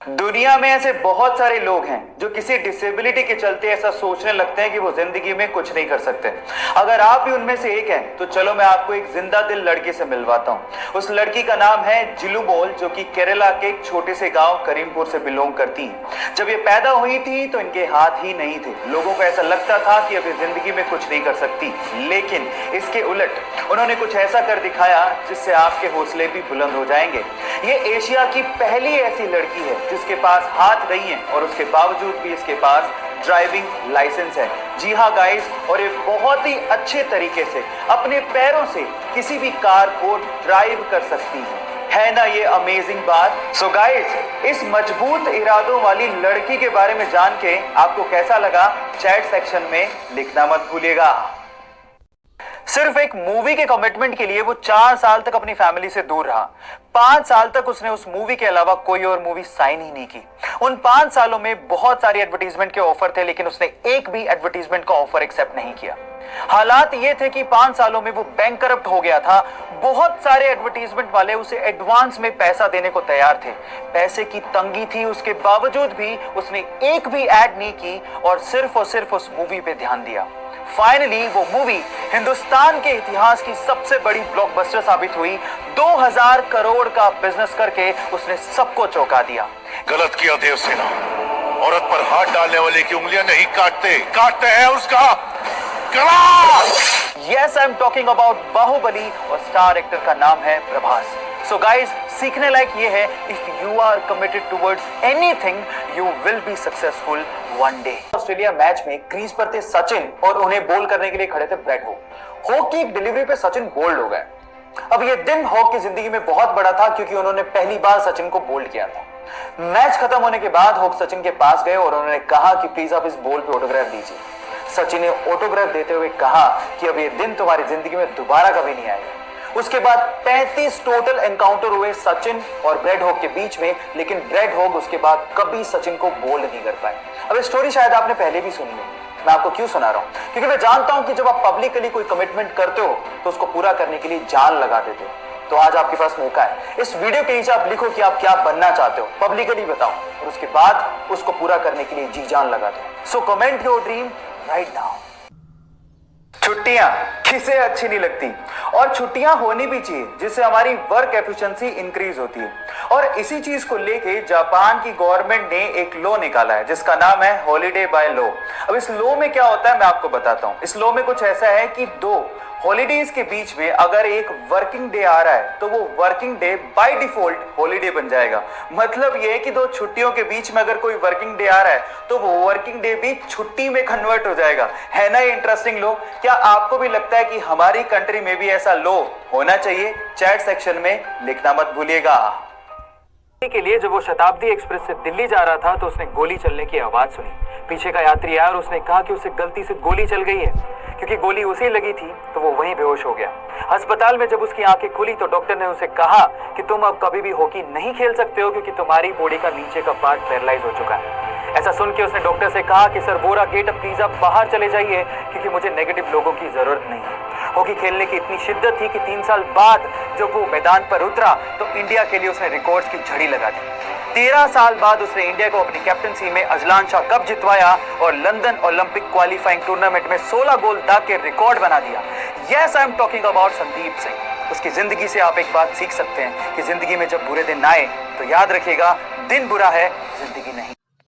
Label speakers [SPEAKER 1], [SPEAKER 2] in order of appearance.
[SPEAKER 1] दुनिया में ऐसे बहुत सारे लोग हैं जो किसी डिसेबिलिटी के चलते ऐसा सोचने लगते हैं कि वो जिंदगी में कुछ नहीं कर सकते। अगर आप भी उनमें से एक हैं तो चलो मैं आपको एक जिंदा दिल लड़की से मिलवाता हूँ। उस लड़की का नाम है जिलू बॉल, जो कि केरला के एक छोटे से गांव करीमपुर से बिलोंग करती है। जब ये पैदा हुई थी तो इनके हाथ ही नहीं थे। लोगों को ऐसा लगता था कि अब ये जिंदगी में कुछ नहीं कर सकती, लेकिन इसके उलट उन्होंने कुछ ऐसा कर दिखाया जिससे आपके हौसले भी बुलंद हो जाएंगे। ये एशिया की पहली ऐसी लड़की है जिसके पास हाथ नहीं है और उसके बावजूद भी इसके पास ड्राइविंग लाइसेंस है। जी हाँ गाइस, और ये बहुत ही अच्छे तरीके से अपने पैरों से किसी भी कार को ड्राइव कर सकती है ना ये अमेजिंग बात। सो गाइस, इस मजबूत इरादों वाली लड़की के बारे में जान के आपको कैसा लगा, चैट सेक्शन में लिखना मत भूलिएगा। सिर्फ एक मूवी के कमिटमेंट के लिए वो 4 साल तक अपनी फैमिली से दूर रहा। 5 साल तक उसने उस मूवी के अलावा कोई और मूवी साइन ही नहीं की। उन 5 सालों में बहुत सारी एडवर्टीजमेंट के ऑफर थे, लेकिन उसने एक भी एडवर्टीजमेंट का ऑफर एक्सेप्ट नहीं किया। हालात ये थे कि 5 सालों में वो बैंकरप्ट हो गया था। बहुत सारे एडवर्टीजमेंट वाले उसे एडवांस में पैसा देने को तैयार थे। पैसे की तंगी थी, उसके बावजूद भी उसने एक भी एड नहीं की और सिर्फ उस मूवी पे ध्यान दिया। फाइनली वो मूवी हिंदुस्तान के इतिहास की सबसे बड़ी ब्लॉकबस्टर साबित हुई। 2000 करोड़ का बिजनेस करके उसने सबको चौंका दिया।
[SPEAKER 2] गलत किया देवसेना, औरत पर हाथ डालने वाले की उंगलियां नहीं काटते हैं उसका गला।
[SPEAKER 1] Yes, I am talking about Baahubali और स्टार एक्टर का नाम है प्रभास। सो गाइज, सीखने लायक ये है, if you are committed towards anything you will be successful one day. Australia match में क्रीज पर थे सचिन और उन्हें बोल करने के लिए खड़े थे ब्रेड हॉक। हॉक की एक डिलीवरी पे सचिन बोल्ड हो गए। अब ये दिन हॉक की जिंदगी में बहुत बड़ा था क्योंकि उन्होंने पहली बार सचिन को बोल्ड किया था। मैच खत्म होने के बाद हॉक सचिन के पास गए और उन्होंने कहा कि प्लीज आप इस बॉल पे ऑटोग्राफ दीजिए। सचिन ने ऑटोग्राफ देते हुए कहा कि अब ये दिन तुम्हारी जिंदगी में दोबारा कभी नहीं आएगा। उसके बाद 35 टोटल एनकाउंटर हुए सचिन और ब्रेड हॉक के बीच में, लेकिन ब्रेड हॉक उसके बाद कभी सचिन को बोल्ड नहीं कर पाए। अब स्टोरी शायद आपने पहले भी सुनी है, मैं आपको क्यों सुना रहा हूं, क्योंकि मैं जानता हूं कि जब आप पब्लिकली कोई कमिटमेंट करते हो तो उसको पूरा करने के लिए जान लगा देते हो। तो आज आपके पास मौका है। इस वीडियो के नीचे आप लिखो कि आप क्या बनना चाहते हो, पब्लिकली बताओ, और उसके बाद उसको पूरा करने के लिए जी जान लगा दो। So comment your dream right now. छुट्टियां किसे अच्छी नहीं लगती, और छुट्टियां होनी भी चाहिए जिससे हमारी वर्क एफिशिएंसी इंक्रीज होती है। और इसी चीज को लेके जापान की गवर्नमेंट ने एक लॉ निकाला है जिसका नाम है हॉलीडे बाय लॉ। अब इस लॉ में क्या होता है मैं आपको बताता हूं। इस लॉ में कुछ ऐसा है कि 2 हॉलीडेज के बीच में अगर एक वर्किंग डे आ रहा है तो वो working day by default holiday बन जाएगा। मतलब ये है कि 2 छुट्टियों के बीच में अगर कोई वर्किंग डे आ रहा है तो वो वर्किंग डे भी छुट्टी में कन्वर्ट हो जाएगा। है ना इंटरेस्टिंग लॉ? क्या आपको भी लगता है कि हमारी कंट्री में भी ऐसा लॉ होना चाहिए? चैट सेक्शन में लिखना मत भूलिएगा। के लिए जब वो शताब्दी एक्सप्रेस से दिल्ली जा रहा था तो उसने गोली चलने की आवाज सुनी। पीछे का यात्री आया और उसने कहा कि उसे गलती से गोली चल गई है। क्योंकि गोली उसे लगी थी तो वो वहीं बेहोश हो गया। अस्पताल में जब उसकी आंखें खुली तो डॉक्टर ने उसे कहा कि तुम अब कभी भी हॉकी नहीं खेल सकते हो क्योंकि तुम्हारी बॉडी का नीचे का पार्ट पैरालाइज हो चुका है। ऐसा सुन के उसने डॉक्टर से कहा कि सर बोरा गेट, अब प्लीज आप बाहर चले जाइए क्योंकि मुझे नेगेटिव लोगों की जरूरत नहीं है। हॉकी खेलने की इतनी शिद्दत थी कि 3 साल बाद जब वो मैदान पर उतरा तो इंडिया के लिए उसने रिकॉर्ड्स की झड़ी लगा दी। 13 साल बाद उसने इंडिया को अपनी कैप्टनसी में अजलान शाह कप जितवाया और लंदन ओलंपिक क्वालिफाइंग टूर्नामेंट में 16 गोल दाग के रिकॉर्ड बना दिया। Yes, I am talking about Sandeep Singh. उसकी जिंदगी से आप एक बात सीख सकते हैं कि जिंदगी में जब बुरे दिन आए तो याद रखिएगा, दिन बुरा है, जिंदगी नहीं।